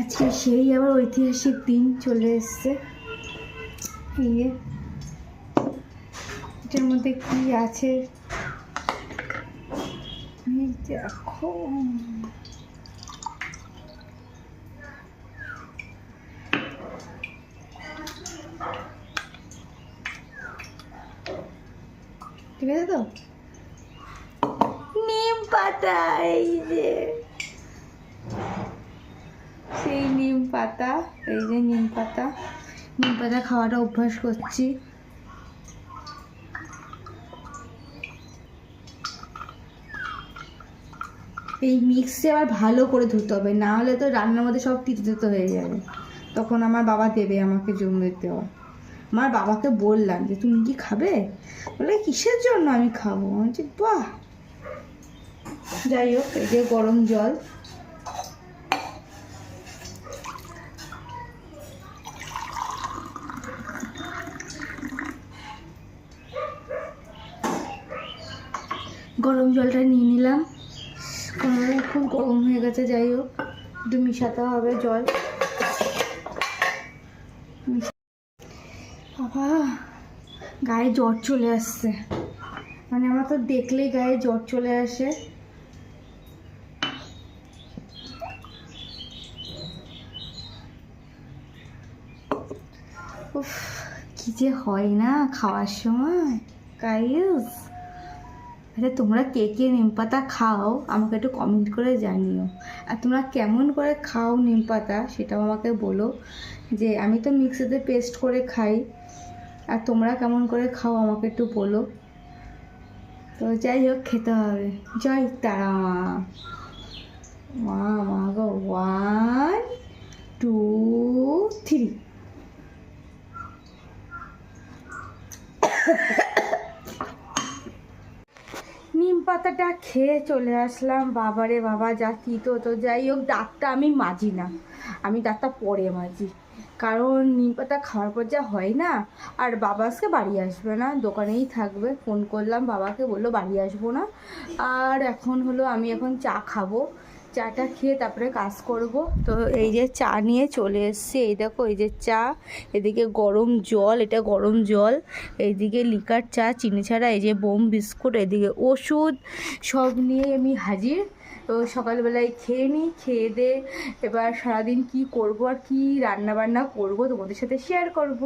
আজকে সেই আবার ঐতিহাসিক দিন চলে এসছে। এই যে এটার মধ্যে কি আছে দেখো। ঠিক আছে তো, নিম পাতা। এই যে সেই নিম পাতা, এই যে নিম পাতা। নিম পাতা খাওয়াটা অভ্যাস করছি। এই মিক্সে আবার ভালো করে ধুতে হবে, না হলে তো রান্নার মধ্যে সব তিতো হয়ে যাবে। তখন আমার বাবা দেবে আমাকে জমে দেওয়া। আমার বাবাকে বললাম যে তুমি কি খাবে, বলে কিসের জন্য আমি খাবো। আমি বলছি বাহ। যাই হোক, এই যে গরম জল, গরম জলটা নিয়ে নিলাম। এখন গরম হয়ে গেছে। যাই হোক, একটু মিশাতে হবে জল। বাবা, গায়ে জ্বর চলে আসছে। মানে আমার তো দেখলেই গায়ে জ্বর চলে আসে। উফ, কি যে হয় না খাওয়ার সময় গাইস। আচ্ছা, তোমরা কে কে নিম পাতা খাও আমাকে একটু কমেন্ট করে জানিও। আর তোমরা কেমন করে খাও নিম পাতা সেটাও আমাকে বলো। যে আমি তো মিক্সিতে পেস্ট করে খাই, আর তোমরা কেমন করে খাও আমাকে একটু বলো। তো যাই হোক, খেতে হবে। জয় তারা মা। মা মা গো, 1 2 3। নিম পাতাটা খেয়ে চলে আসলাম। বাবারে বাবা, যা তিতো। তো যাই হোক, দাঁতটা আমি মাজি না, আমি দাঁতটা পরে মাজি। কারণ নিম পাতা খাওয়ার পর যা হয় না। আর বাবা আজকে বাড়ি আসবে না, দোকানেই থাকবে। ফোন করলাম বাবাকে, বললো বাড়ি আসবো না। আর এখন হলো আমি এখন চা খাবো। চাটা খেয়ে তারপরে কাজ করব। তো এই যে চা নিয়ে চলে এসেছি। এই দেখো, এই যে চা, এদিকে গরম জল, এটা গরম জল, এইদিকে লিকার চা চিনি ছাড়া, এই যে বোম বিস্কুট, এদিকে ওষুধ, সব নিয়ে আমি হাজির। তো সকালবেলায় খেয়ে নিই, খেয়ে দে এবার সারাদিন কি করব আর কি রান্না বান্না করব তোমাদের সাথে শেয়ার করব।